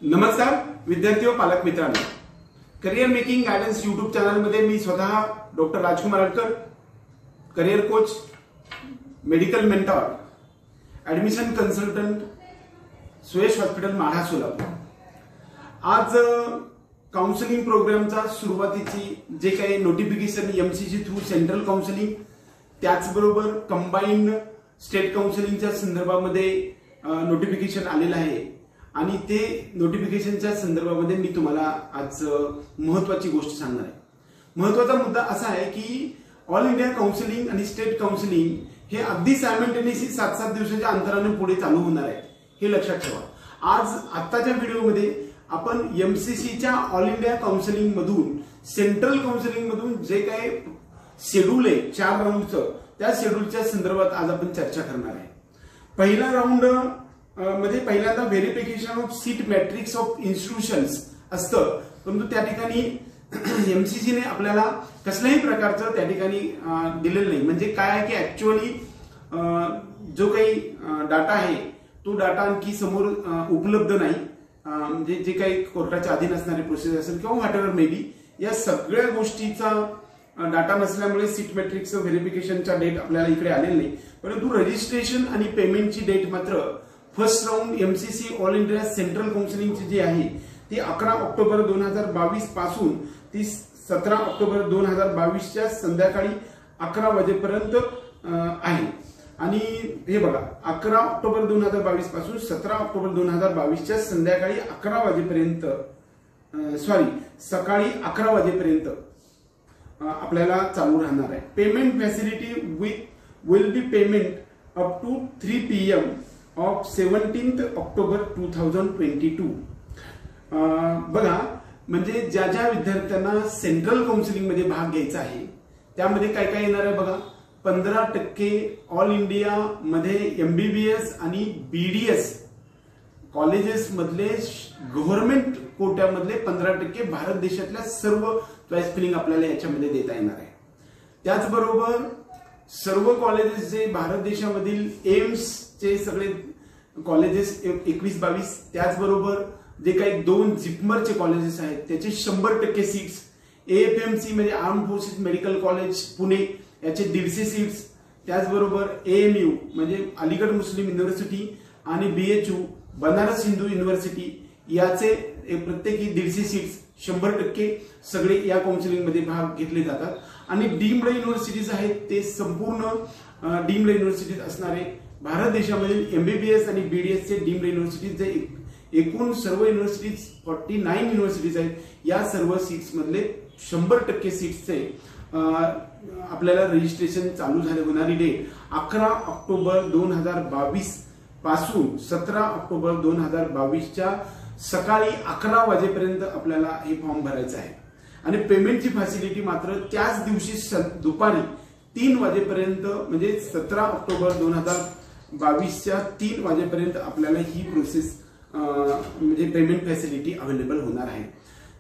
नमस्कार विद्यार्थी व पालक मित्रांनो, career making guidance YouTube channel मध्ये मी स्वतः doctor Rajkumar Adkar, career coach, medical mentor, admission consultant, Suyash hospital Madha Solapur. आज काउन्सिलिंग प्रोग्रामचा सुरुवातीची जे काही notification MCC through central counselling, त्याचबरोबर कंबाईंड स्टेट काउन्सिलिंगच्या संदर्भामध्ये नोटिफिकेशन आलेलं आहे आणि ते नोटिफिकेशनच्या संदर्भामध्ये मी तुम्हाला आज महत्त्वाची गोष्ट सांगणार आहे। महत्त्वाचा मुद्दा असा आहे की ऑल इंडिया काउन्सिलिंग आणि स्टेट काउन्सिलिंग हे अगदी सायमल्टेनियसली 7-7 दिवसाच्या अंतराने पुढे चालू होणार आहे, हे लक्षात ठेवा। आज आत्ताच्या व्हिडिओमध्ये आपण एमसीसीच्या ऑल इंडिया काउन्सिलिंग मधून सेंट्रल काउन्सिलिंग मधून जे काही शेड्यूल आहे 4 राऊंडचं, त्या शेड्यूलच्या संदर्भात आज आपण चर्चा करणार आहे। पहिला राऊंड मध्ये पहिल्यांदा verification of seat matrix of institutions असतं, परंतु त्या ठिकाणी एमसीसीने आपल्याला कसल्याही प्रकारचं त्या ठिकाणी दिलेलं नाही। म्हणजे काय आहे की ऍक्च्युअली जो काही डाटा आहे तो डाटा आणखी समोर उपलब्ध नाही। म्हणजे जे काही कोर्टाच्या अधीन असणारी प्रोसेस असेल किंवा व्हॉट एव्हर मे बी, या सगळ्या गोष्टीचा डाटा नसल्यामुळे सीट मॅट्रिक्सचं व्हेरिफिकेशनचा डेट आपल्याला इकडे आलेला नाही, परंतु रजिस्ट्रेशन आणि पेमेंटची डेट मात्र first round MCC all India central काउन्सिलिंगची जी आहे ती 11 ऑक्टोबर 2022 पासून ती 17 ऑक्टोबर 2022च्या संध्याकाळी 11 वाजेपर्यंत आहे। आणि हे बघा, 11 ऑक्टोबर 2022 पासून 17 ऑक्टोबर 2022च्या संध्याकाळी 11 वाजेपर्यंत सकाळी 11 वाजेपर्यंत आपल्याला चालू राहणार आहे। Payment facility will be payment up to 3 PM of 17 October 2022। बघा, म्हणजे ज्या ज्या विद्यार्थ्यांना सेंट्रल काउन्सिलिंग मध्ये भाग घ्यायचा आहे त्यामध्ये काय काय येणार आहे बघा। 15% ऑल इंडिया मध्ये एमबीबीएस आणि बीडीएस कॉलेजेस मधले गव्हर्नमेंट कोट्यामधले 15% भारत देशातल्या सर्व चॉईस फिलिंग आपल्याला याच्यामध्ये देता येणार आहे। त्याचबरोबर सर्व कॉलेजेस जे भारत देशामधील एम्स चे सगळे कॉलेजेस 21-22, त्याचबरोबर जे काही 2 जिपमरचे कॉलेजेस आहेत त्याचे 100% सीट्स, एएफएमसी म्हणजे arm forces medical college Pune याचे 150 सीट्स, त्याचबरोबर एएमयू म्हणजे अलीगढ मुस्लिम युनिव्हर्सिटी आणि बीएचयू बनारस हिंदू युनिव्हर्सिटी याचे प्रत्येकी 150 सीट्स 100% सगळे या काउन्सिलिंग मध्ये भाग घेतले जातात। आणि डीम्ड युनिव्हर्सिटीज आहेत ते संपूर्ण डीम्ड युनिव्हर्सिटीज असणारे भारत देशामधील एमबीबीएस आणि बीडीएस चे डीम्ड युनिव्हर्सिटीज जे एकूण सर्व युनिव्हर्सिटीज 49 युनिव्हर्सिटीज आहेत, या सर्व सीट्स मधले 100% सीट्सचे आपल्याला रजिस्ट्रेशन चालू झाले होणारी डेट 11 ऑक्टोबर 2022 पासून 17 ऑक्टोबर 2022च्या सकाळी 11 वाजेपर्यंत आपल्याला हे फॉर्म भरायचं आहे। आणि पेमेंटची फॅसिलिटी मात्र त्याच दिवशी दुपारी 3 वाजेपर्यंत म्हणजे 17 ऑक्टोबर 2022च्या 3 वाजेपर्यंत आपल्याला ही प्रोसेस म्हणजे पेमेंट फॅसिलिटी अवेलेबल होणार आहे।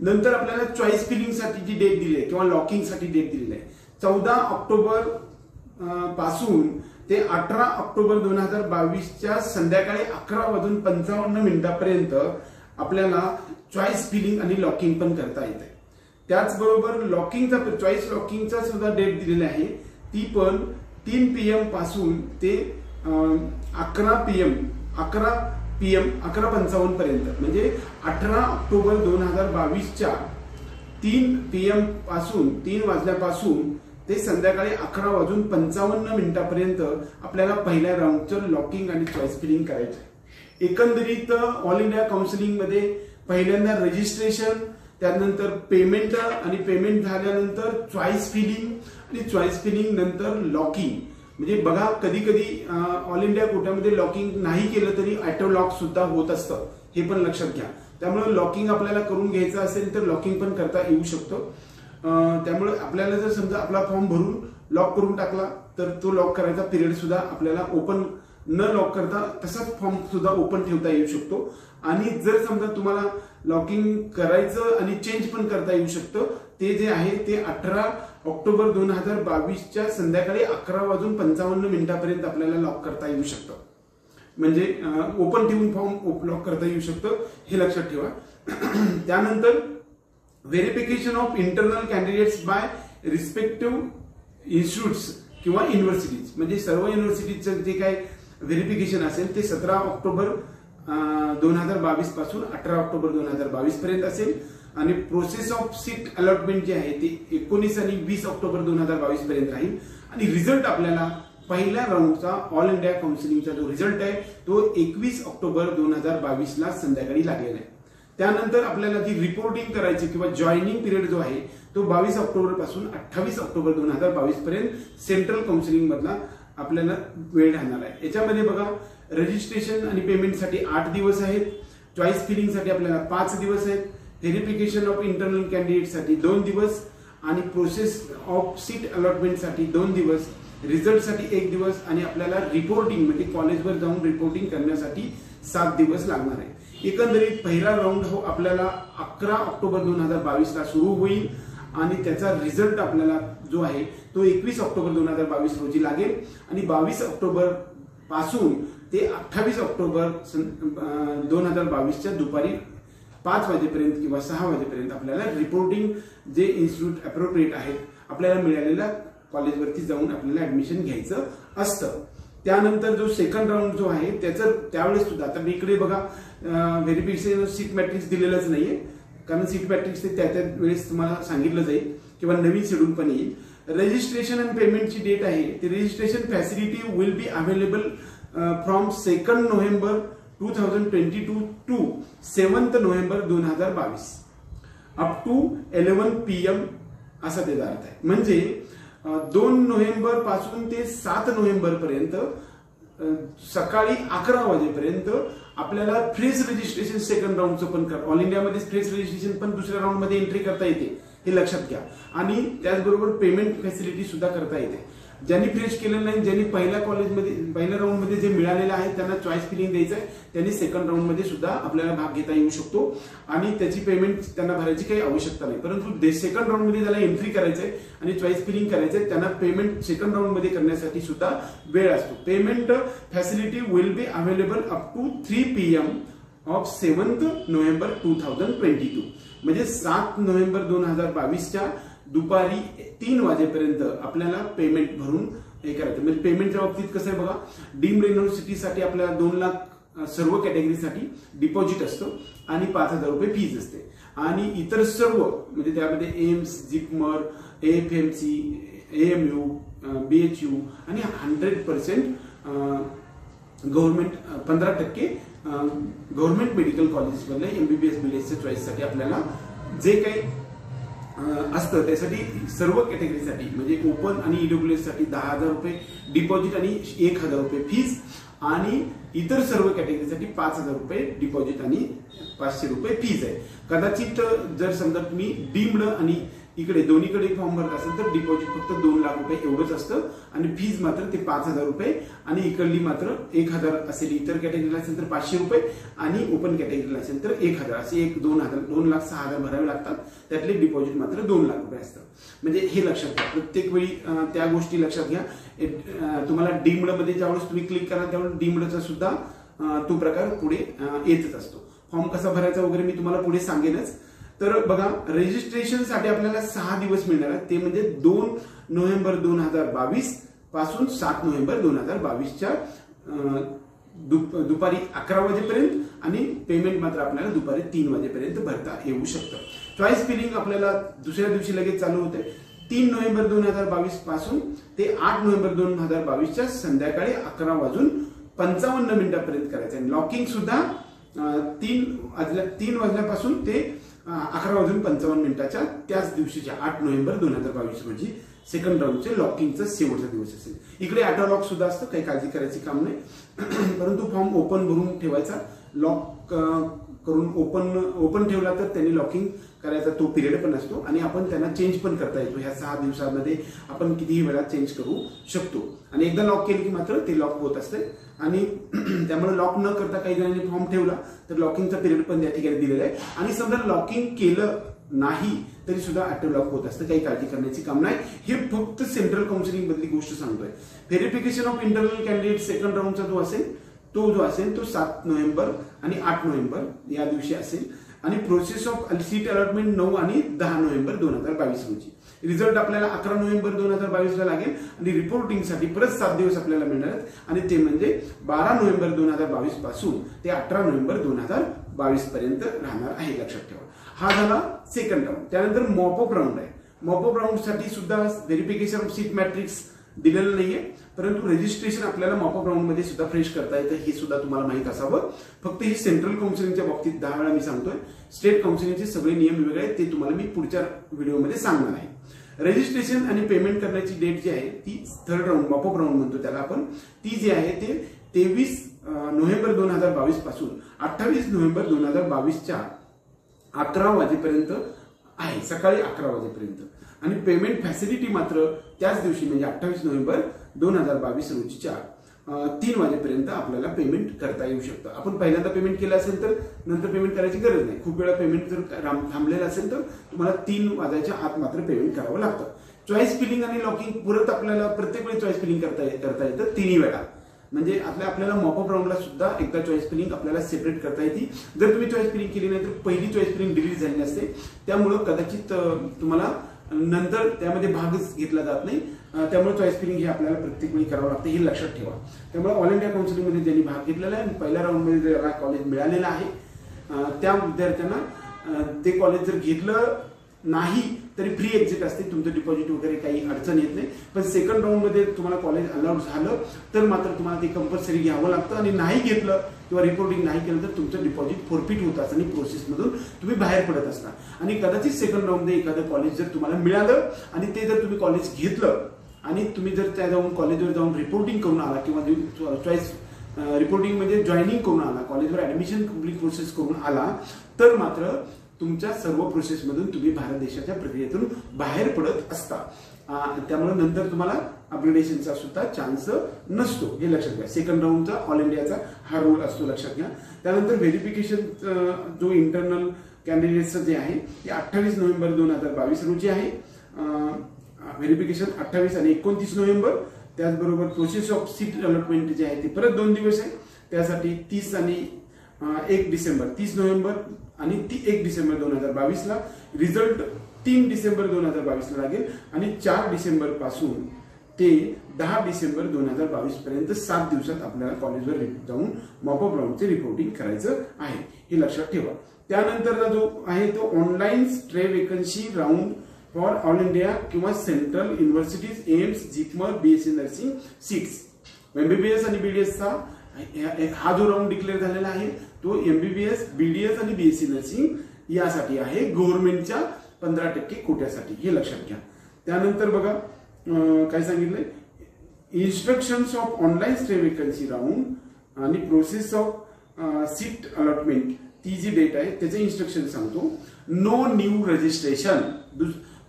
नंतर आपल्याला चॉईस फिलिंग साठी जी डेट दिली आहे किंवा लॉकिंग साठी डेट दिलेली आहे 14 ऑक्टोबर पासून ते 18 ऑक्टोबर 2022च्या संध्याकाळी 11:55 आपल्याला चॉईस फिलिंग आणि लॉकिंग पण करता येते। त्याचबरोबर लॉकिंगचा चॉईस लॉकिंगचा सुद्धा डेट दिलेली आहे, ती पण 3 PM पासून ते 11:55 पर्यंत, म्हणजे 18 ऑक्टोबर 2022च्या 3 PM पासून 3 वाजल्यापासून ते संध्याकाळी 11:55 पर्यंत आपल्याला पहिल्या राऊंडचं लॉकिंग आणि चॉईस फिलिंग करायचं आहे। एकंदरीत ऑल इंडिया काउन्सिलिंग मध्ये पहिल्यांदा रजिस्ट्रेशन, त्यानंतर पेमेंट आणि पेमेंट झाल्यानंतर चॉईस फिलिंग आणि चॉईस फिलिंग नंतर लॉकिंग। म्हणजे बघा, कधी कधी ऑल इंडिया कोट्यामध्ये लॉकिंग नाही केलं तरी ऑटो लॉक सुद्धा होत असतं, हे पण लक्षात घ्या। त्यामुळे लॉकिंग आपल्याला करून घ्यायचं असेल तर लॉकिंग पण करता येऊ शकतो। त्यामुळे आपल्याला जर समजा आपला फॉर्म भरून लॉक करून टाकला तर तो लॉक करायचा पिरियड सुद्धा आपल्याला ओपन न लॉक करता तसाच फॉर्म सुद्धा ओपन ठेवता येऊ शकतो। आणि जर समजा तुम्हाला लॉकिंग करायचं आणि चेंज पण करता येऊ शकतं, ते जे आहे ते 18 ऑक्टोबर 2022च्या संध्याकाळी 11:55 पर्यंत आपल्याला लॉक करता येऊ शकतं। म्हणजे ओपन ठेवून फॉर्म लॉक करता येऊ शकतं, हे लक्षात ठेवा. त्यानंतर verification of internal candidates by respective institutes किंवा युनिव्हर्सिटीज, म्हणजे सर्व युनिव्हर्सिटीचं जे काही व्हेरिफिकेशन असेल ते 17 ऑक्टोबर 2022 पासून 18 ऑक्टोबर 2022 पर्यंत असेल. आणि प्रोसेस ऑफ सीट अलॉटमेंट जे आहे ते 19 आणि 20 ऑक्टोबर 2022 पर्यंत राहील. आणि रिझल्ट आपल्याला पहिल्या राऊंडचा ऑल इंडिया काउन्सिलिंगचा जो रिझल्ट आहे तो 21 ऑक्टोबर 2022 ला संध्याकाळी लागलेला आहे. त्यानंतर आपल्याला जी रिपोर्टिंग करायची किंवा जॉईनिंग पिरियड जो आहे तो 22 ऑक्टोबर पासून 28 ऑक्टोबर 2022 पर्यंत सेंट्रल काउन्सिलिंग मधला आपल्याला वेळ राहणार आहे. याच्यामध्ये बघा, रजिस्ट्रेशन आणि पेमेंटसाठी 8 दिवस आहेत, चॉईस फिलिंगसाठी आपल्याला 5 दिवस आहेत, व्हेरिफिकेशन ऑफ इंटरनल कॅन्डिडेटसाठी 2 दिवस आणि प्रोसेस ऑफ सीट अलॉटमेंटसाठी 2 दिवस, रिझल्टसाठी 1 दिवस आणि आपल्याला रिपोर्टिंग म्हणजे कॉलेजवर जाऊन रिपोर्टिंग करण्यासाठी 7 दिवस लागणार आहे. एकंदरीत पहिला राऊंड हो आपल्याला 11 ऑक्टोबर 2022 ला सुरू होईल आणि त्याचा रिझल्ट आपल्याला जो आहे तो 21 ऑक्टोबर 2022 रोजी लागेल. आणि 22 ऑक्टोबर पासून ते 28 ऑक्टोबर 2022च्या दुपारी 5 वाजेपर्यंत किंवा 6 वाजेपर्यंत आपल्याला रिपोर्टिंग जे इन्स्टिट्यूट अप्रोप्रिएट आहेत आपल्याला मिळालेल्या कॉलेजवरती जाऊन आपल्याला ऍडमिशन घ्यायचं असतं. त्यानंतर जो सेकंड राऊंड जो आहे त्याचं त्यावेळेस सुद्धा, आता इकडे बघा व्हेरिफिकेशन सीट मॅट्रिक्स दिलेलंच नाहीये, कारण सीट मॅट्रिक्स ते त्या वेळेस तुम्हाला सांगितलं जाईल किंवा नवीन शेड्यूल पण येईल. रजिस्ट्रेशन अँड पेमेंटची डेट आहे ती registration facility will be available from 2 November 2022 to 7 November 2022 up to 11 PM असा त्याचा अर्थ आहे. म्हणजे 2 नोव्हेंबर पासून ते 7 नोव्हेंबर पर्यंत सकाळी 11 वाजेपर्यंत आपल्याला फ्रेश रजिस्ट्रेशन सेकंड राऊंडचं पण ऑल इंडियामध्ये फ्रेश रजिस्ट्रेशन पण दुसऱ्या राऊंड मध्ये एंट्री करता येते, हे लक्षात घ्या. आणि त्याचबरोबर पेमेंट फॅसिलिटी सुद्धा करता येते. ज्यांनी फ्रेश केलेलं नाही, ज्यांनी पहिल्या राऊंड मध्ये जे मिळालेलं आहे त्यांना चॉईस फिलिंग द्यायचं आहे, त्यांनी सेकंड राऊंड मध्ये सुद्धा आपल्याला भाग घेता येऊ शकतो आणि त्याची पेमेंट त्यांना भरायची काही आवश्यकता नाही. परंतु सेकंड राऊंड मध्ये ज्याला एंट्री करायचंय आणि चॉईस फिलिंग करायचंय त्यांना पेमेंट सेकंड राऊंड मध्ये करण्यासाठी सुद्धा वेळ असतो. Payment facility will be available up to 3 PM of 7 November 2022, म्हणजे 7 नोव्हेंबर 2022च्या दुपारी 3 वाजेपर्यंत आपल्याला पेमेंट भरून हे करायचं. म्हणजे पेमेंटच्या बाबतीत कसं आहे बघा, डीम्ड युनिव्हर्सिटीसाठी आपल्याला 2 लाख सर्व कॅटेगरीसाठी डिपॉझिट असतं आणि 5,000 रुपये फीज असते. आणि इतर सर्व म्हणजे त्यामध्ये AIIMS, JIPMER, AFMC, AMU, BHU आणि 100% गव्हर्नमेंट 15% गव्हर्नमेंट मेडिकल कॉलेजेस मधल्या MBBS BDSच्या चॉईससाठी आपल्याला जे काही असतं त्यासाठी सर्व कॅटेगरीसाठी म्हणजे ओपन आणि EWS साठी 10,000 रुपये डिपॉझिट आणि 1,000 रुपये फीज आणि इतर सर्व कॅटेगरीसाठी 5,000 रुपये डिपॉझिट आणि 500 रुपये फीज आहे. कदाचित जर समजा तुम्ही डीम्ड आणि इकडे दोन्हीकडे फॉर्म भरत असेल तर डिपॉझिट फक्त 2 लाख रुपये एवढंच असतं आणि फीज मात्र ते 5,000 रुपये आणि इकडली मात्र 1,000 असेल. इतर कॅटेगरीला असेल तर 500 रुपये आणि ओपन कॅटेगरीला असेल तर 1,000 असे 2,06,000 भरावे लागतात. त्यातले डिपॉझिट मात्र 2 लाख रुपये असतं. म्हणजे हे लक्षात घ्या, प्रत्येक वेळी त्या गोष्टी लक्षात घ्या. तुम्हाला डीम्ड मध्ये ज्यावेळेस तुम्ही क्लिक करा त्यावेळेस डीम्डचा सुद्धा तो प्रकार पुढे येतच असतो. फॉर्म कसा भरायचा वगैरे मी तुम्हाला पुढे सांगेनच. तर बघा, रजिस्ट्रेशनसाठी आपल्याला 6 दिवस मिळणार आहेत, ते म्हणजे 2 नोव्हेंबर 2022 पासून 7 नोव्हेंबर 2022च्या दुपारी 11 वाजेपर्यंत आणि पेमेंट मात्र आपल्याला दुपारी 3 वाजेपर्यंत भरता येऊ शकतं. चॉईस फिलिंग आपल्याला दुसऱ्या दिवशी लगेच चालू होते. 3 नोव्हेंबर 2022 पासून ते 8 नोव्हेंबर 2022च्या संध्याकाळी 11:55 पर्यंत करायचं. लॉकिंग सुद्धा 3 वाजल्यापासून ते 11:55 त्याच दिवशीच्या 8 नोव्हेंबर 2022 रोजी सेकंड राऊंडचे लॉकिंगचा शेवटचा दिवस असेल. इकडे ऑटो लॉक सुद्धा असतं, काही काळजी करायची काम नाही. परंतु फॉर्म ओपन भरून ठेवायचा, लॉक करून ओपन ठेवला तर त्यांनी लॉकिंग करायचा तो पिरियड पण असतो आणि आपण त्यांना चेंज पण करता येतो. ह्या 6 दिवसांमध्ये आपण कितीही वेळा चेंज करू शकतो आणि एकदा लॉक केलं की मात्र ते लॉक होत असते. आणि त्यामुळे लॉक न करता काही जणांनी फॉर्म ठेवला तर लॉकिंगचा पिरियड पण त्या ठिकाणी दिलेला आहे. आणि समजा लॉकिंग केलं नाही तरी सुद्धा ऑटो लॉक होत असतं, काही काळजी करण्याची काम नाही. हे फक्त सेंट्रल काउन्सिलिंग मधली गोष्ट सांगतोय. Verification of internal candidate second राऊंडचा जो असेल तो जो असेल तो 7 नोव्हेंबर आणि 8 नोव्हेंबर या दिवशी असेल आणि प्रोसेस ऑफ सीट अलॉटमेंट 9 आणि 10 नोव्हेंबर 2022 रोजी. रिझल्ट आपल्याला 11 नोव्हेंबर 2022 ला लागेल आणि रिपोर्टिंगसाठी परत 7 दिवस आपल्याला मिळणार आहेत आणि ते म्हणजे 12 नोव्हेंबर 2022 पासून ते 18 नोव्हेंबर 2022 पर्यंत राहणार आहे, लक्षात ठेवा. हा झाला सेकंड राऊंड. त्यानंतर मॉपअप राऊंड आहे. मॉपअप राऊंड साठी सुद्धा व्हेरिफिकेशन ऑफ सीट मॅट्रिक्स दिलेलं नाहीये, परंतु रजिस्ट्रेशन आपल्याला मॉपअप राऊंड मध्ये सुद्धा फ्रेश करता येतं, हे सुद्धा तुम्हाला माहित असावं. फक्त ही सेंट्रल काउन्सिलिंगच्या बाबतीत 10 वेळा मी सांगतोय. स्टेट काउन्सिलिंगचे सगळे नियम वेगळे आहेत, ते तुम्हाला मी पुढच्या व्हिडिओमध्ये सांगणार आहे. रजिस्ट्रेशन आणि पेमेंट करण्याची डेट जी आहे ती थर्ड राऊंड मॉपअप राऊंड म्हणतो त्याला आपण, ती जी आहे ते 23 नोव्हेंबर 2022 पासून 28 नोव्हेंबर 2022च्या 11 वाजेपर्यंत आहे, सकाळी 11 वाजेपर्यंत. आणि पेमेंट फॅसिलिटी मात्र त्याच दिवशी म्हणजे 28 नोव्हेंबर 2022 रोजीच्या 3 वाजेपर्यंत आपल्याला पेमेंट करता येऊ शकतं. आपण पहिल्यांदा पेमेंट केलं असेल तर नंतर पेमेंट करायची गरज नाही. खूप वेळा पेमेंट जर थांबलेलं असेल तर तुम्हाला 3 वाजायच्या आत मात्र पेमेंट करावं लागतं. चॉईस फिलिंग आणि लॉकिंग परत आपल्याला प्रत्येक वेळी चॉईस फिलिंग करता येतं 3 वेळा. म्हणजे आपल्याला मॉपअप राऊंडला सुद्धा एकदा चॉईस फिलिंग आपल्याला सेपरेट करता येते. जर तुम्ही चॉईस फिलिंग केली नाही तर पहिली चॉईस फिलिंग डिलीट झाली असते, त्यामुळं कदाचित तुम्हाला नंतर त्यामध्ये भागच घेतला जात नाही. त्यामुळे चॉईस फिलिंग हे आपल्याला प्रत्येक वेळी करावं लागतं, हे लक्षात ठेवा. त्यामुळे ऑल इंडिया काउन्सिलिंगमध्ये ज्यांनी भाग घेतलेला आहे आणि पहिल्या राऊंडमध्ये ज्याला कॉलेज मिळालेलं आहे त्या विद्यार्थ्यांना ते कॉलेज जर घेतलं नाही तरी फ्री एक्झिट असते, तुमचं डिपॉझिट वगैरे काही अडचण येत नाही. पण सेकंड राऊंडमध्ये तुम्हाला कॉलेज अलाउड झालं तर मात्र तुम्हाला ते कंपल्सरी घ्यावं लागतं आणि नाही घेतलं किंवा रिपोर्टिंग नाही केलं तर तुमचं डिपॉझिट फोरफिट होत असतं आणि प्रोसेसमधून तुम्ही बाहेर पडत असता. आणि कदाचित सेकंड राऊंडमध्ये एखादं कॉलेज जर तुम्हाला मिळालं आणि ते जर तुम्ही कॉलेज घेतलं आणि तुम्ही जर त्या जाऊन कॉलेजवर जाऊन रिपोर्टिंग करून आला किंवा चॉईस रिपोर्टिंग म्हणजे जॉईनिंग करून आला, कॉलेजवर ऍडमिशन कम्प्लीट प्रोसेस करून आला तर मात्र तुमच्या सर्व प्रोसेसमधून तुम्ही भारत देशाच्या प्रक्रियेतून बाहेर पडत असता. त्यामुळे नंतर तुम्हाला अपग्रेडेशनचा सुद्धा चान्स नसतो, हे लक्षात घ्या. सेकंड राऊंडचा ऑल इंडियाचा हा रूल असतो, लक्षात घ्या. त्यानंतर व्हेरिफिकेशन जो इंटरनल कॅन्डिडेटचं जे आहे ते 28 नोव्हेंबर 2022 रोजी आहे. व्हेरिफिकेशन 28 आणि 29 नोव्हेंबर. त्याचबरोबर प्रोसेस ऑफ सीट अलॉटमेंट जे आहे ते परत 2 दिवस आहे. त्यासाठी 30 आणि 1 डिसेंबर 30 नोव्हेंबर आणि 1 डिसेंबर 2022 ला. रिझल्ट 3 डिसेंबर 2022 ला लागेल आणि 4 डिसेंबर पासून ते 10 डिसेंबर 2022 पर्यंत 7 दिवसात आपल्याला कॉलेजवर जाऊन मॉपअप राऊंडचे रिपोर्टिंग करायचं आहे, हे लक्षात ठेवा. त्यानंतरचा जो आहे तो online stray vacancy round for all India किंवा central universities AIIMS JIPMER BSc nursing seats. MBBS आणि बीडीएसचा हा जो राऊंड डिक्लेअर झालेला आहे तो एमबीबीएस बीडीएस आणि बीएससी नर्सिंग यासाठी आहे, गव्हर्नमेंटच्या 15% कोट्यासाठी, हे लक्षात घ्या. त्यानंतर बघा काय सांगितलंय, instructions of online stay vacancy round आणि प्रोसेस ऑफ सीट अलॉटमेंट, ती जी डेट आहे त्याचे इन्स्ट्रक्शन सांगतो. नो न्यू रजिस्ट्रेशन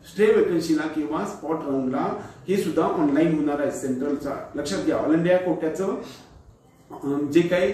स्टे वेकन्सीला किंवा स्पॉट राऊंडला हे सुद्धा ऑनलाईन होणार आहे सेंट्रलचा, लक्षात घ्या. ऑल इंडिया कोट्याचं जे काही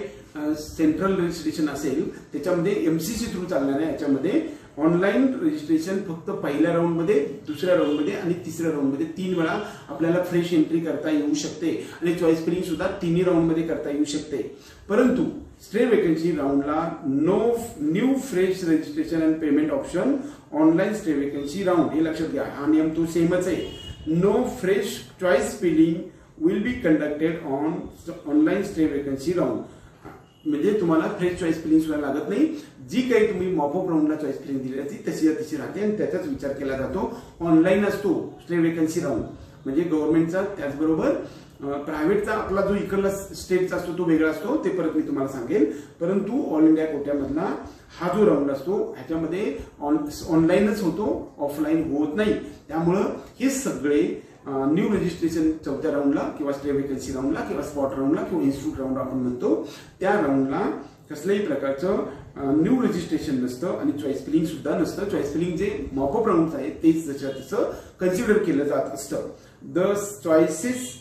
सेंट्रल रजिस्ट्रेशन असेल त्याच्यामध्ये एमसीसी थ्रू चालणार आहे. याच्यामध्ये ऑनलाईन रजिस्ट्रेशन फक्त पहिल्या राऊंडमध्ये, दुसऱ्या राऊंडमध्ये आणि तिसऱ्या राऊंडमध्ये 3 वेळा आपल्याला फ्रेश एंट्री करता येऊ शकते आणि चॉईस फिलिंग सुद्धा 3 राऊंडमध्ये करता येऊ शकते. परंतु स्टे वेकन्सी राऊंडला no new fresh registration and payment option online stay vacancy round, हे लक्षात घ्या. हा नियम तो सेमच आहे. No fresh choice filling will be conducted on online stay vacancy round. म्हणजे तुम्हाला फ्रेश चॉईस फिलिंग सुद्धा लागत नाही. जी काही तुम्ही मॉपअप राऊंडला चॉईस फिलिंग दिली असती तशी राहते आणि त्याचाच विचार केला जातो. ऑनलाईन असतो स्टे वेकन्सी राऊंड म्हणजे गव्हर्नमेंटचा. त्याचबरोबर प्रायव्हेटचा आपला जो इकडला स्टेटचा असतो तो वेगळा असतो, ते परत मी तुम्हाला सांगेल. परंतु ऑल इंडिया कोट्यामधला हा जो राऊंड असतो ह्याच्यामध्ये ऑनलाईनच होतो, ऑफलाईन होत नाही. त्यामुळं हे सगळे न्यू रजिस्ट्रेशन 4थ्या राऊंडला किंवा स्टे वेकन्सी राऊंडला किंवा स्पॉट राऊंडला किंवा इन्स्टिट्यूट राऊंड आपण म्हणतो त्या राऊंडला कसल्याही प्रकारचं न्यू रजिस्ट्रेशन नसतं आणि चॉईस फिलिंग सुद्धा नसतं. चॉईस फिलिंग जे मॉपअप राऊंड आहे तेच तसं कन्सिडर केलं जात असतं. The choices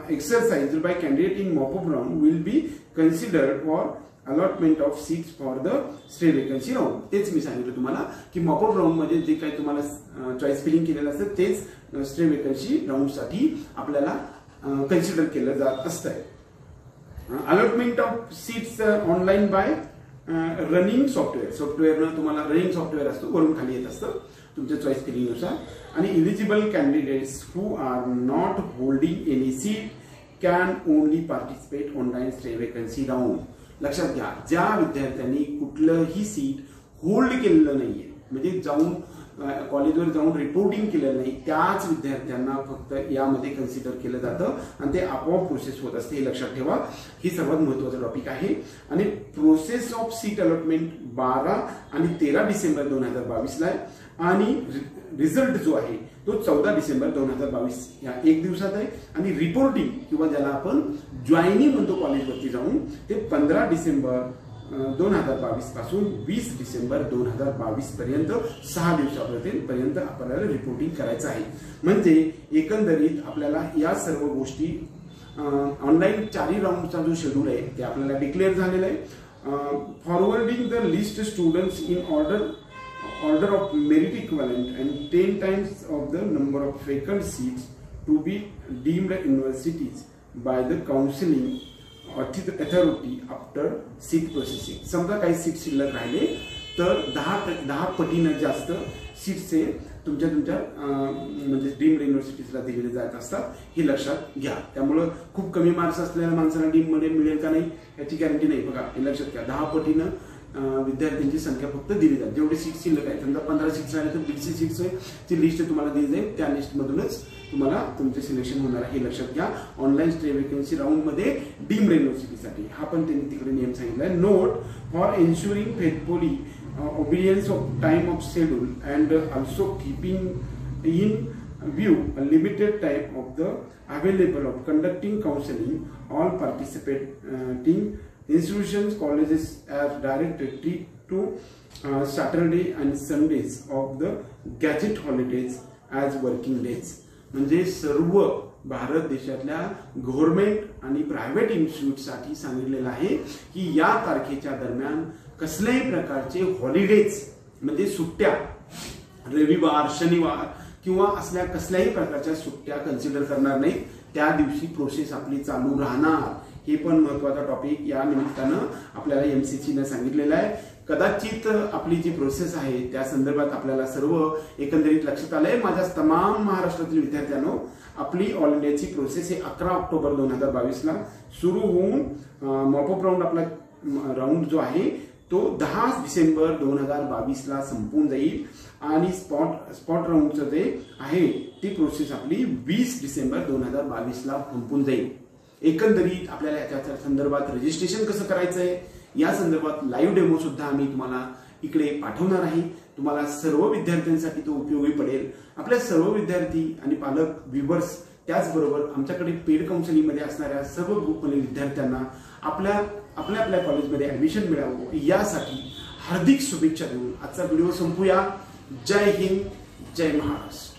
exercised by candidate in mop-up round will be considered for allotment of seats for the stray vacancy round. तेच मी सांगितलं तुम्हाला की मॉपअप राऊंड मध्ये जे काही तुम्हाला चॉईस फिलिंग केलेलं असतं तेच स्ट्रे वेकन्सी राऊंड साठी आपल्याला कन्सिडर केलं जात असतं. Allotment of seats online by running सॉफ्टवेअरनं तुम्हाला रनिंग सॉफ्टवेअर असतो, वरून खाली येत असतं तुमच्या चॉईस केल्यानुसार. आणि eligible candidates who are not holding any seat can only participate online stay vacancy round. लक्षात घ्या, ज्या विद्यार्थ्यांनी कुठलंही सीट होल्ड केलेलं नाहीये, म्हणजे जाऊन कॉलेजवर जाऊन रिपोर्टिंग केलेलं नाही, त्याच विद्यार्थ्यांना फक्त यामध्ये कन्सिडर केलं जातं आणि ते आपोआप प्रोसेस होत असते. हे लक्षात ठेवा, ही सर्वात महत्वाचा टॉपिक आहे. आणि प्रोसेस ऑफ सीट अलॉटमेंट 12 आणि 13 डिसेंबर 2022 ला आहे आणि रिझल्ट जो आहे तो 14 डिसेंबर 2022 या एक दिवसात आहे. आणि रिपोर्टिंग किंवा ज्याला आपण जॉईनिंग म्हणतो कॉलेजवरती जाऊन, ते 15 डिसेंबर 2022 पासून 20 डिसेंबर 2022 पर्यंत 6 दिवसापर्यंत आपल्याला रिपोर्टिंग करायचं आहे. म्हणजे एकंदरीत आपल्याला या सर्व गोष्टी ऑनलाईन 4 राऊंडचा जो शेड्यूल आहे ते आपल्याला डिक्लेअर झालेला आहे. Forwarding the list students in order of merit equivalent and 10 times of the number of vacant seats to be deemed universities by the counseling authority after seat processing. समजा काही seat शिल्लक राहिले तर 10 पटीने जास्त सीट्सचे तुमच्या म्हणजे डीम्ड युनिव्हर्सिटीजला दिलेले जात असतात, हे लक्षात घ्या. त्यामुळे खूप कमी मार्क्स असलेल्या माणसाला डीम मध्ये मिळेल का नाही याची गॅरंटी नाही. बघा, हे लक्षात घ्या, 10 पटीनं विद्यार्थ्यांची संख्या फक्त दिली जाते. जेवढे सीट शिल्लक आहे, समजा 15 सीट्स राहिले तर 20 सीट्सची लिस्ट तुम्हाला दिली जाईल, त्या लिस्टमधूनच तुम्हाला तुमचे सिलेक्शन होणार आहे, हे लक्षात घ्या. ऑनलाईन स्टे वेकन्सी राऊंड मध्ये डीम्ड युनिव्हर्सिटीसाठी हा पण त्यांनी तिकडे नियम सांगितलाय. Note for ensuring faithfully obedience of time of schedule and also keeping in view a limited time of the available of conducting counseling, all participating institutions, colleges are directed to Saturday and Sundays of the gadget holidays as working days. म्हणजे सर्व भारत देशातल्या government आणि private इन्स्टिट्यूटसाठी सांगितलेलं आहे की या तारखेच्या दरम्यान कसल्याही प्रकारचे हॉलिडेज म्हणजे सुट्ट्या, रविवार, शनिवार किंवा असल्या कसल्याही प्रकारच्या सुट्ट्या कन्सिडर करणार नाही. त्या दिवशी प्रोसेस आपली चालू राहणार. हे पण महत्वाचा टॉपिक या निमित्तानं आपल्याला एमसीसीने सांगितलेलं आहे. कदाचित आपली जी प्रोसेस आहे त्या संदर्भात आपल्याला सर्व एकंदरीत लक्षात आलंय. माझ्या तमाम महाराष्ट्रातील विद्यार्थ्यांनो, आपली ऑल इंडियाची प्रोसेस हे 11 ऑक्टोबर 2022 ला सुरू होऊन मॉपअप राऊंड आपला राऊंड जो आहे तो 10 डिसेंबर 2022 ला संपून जाईल आणि स्पॉट राऊंडचं जे आहे ती प्रोसेस आपली 20 डिसेंबर 2022 ला संपून जाईल. एकंदरीत आपल्याला याच्या संदर्भात रजिस्ट्रेशन कसं करायचंय या संदर्भात लाईव्ह डेमो सुद्धा आम्ही तुम्हाला इकडे पाठवणार आहे. तुम्हाला सर्व विद्यार्थ्यांसाठी तो उपयोगी पडेल. आपल्या सर्व विद्यार्थी आणि पालक, व्ह्युअर्स, त्याचबरोबर आमच्याकडे पेड काउन्सिलिंग मध्ये असणाऱ्या सर्व ग्रुपमधील विद्यार्थ्यांना आपल्या कॉलेजमध्ये ऍडमिशन मिळावं यासाठी हार्दिक शुभेच्छा देऊन आजचा व्हिडिओ संपूया. जय हिंद, जय महाराष्ट्र.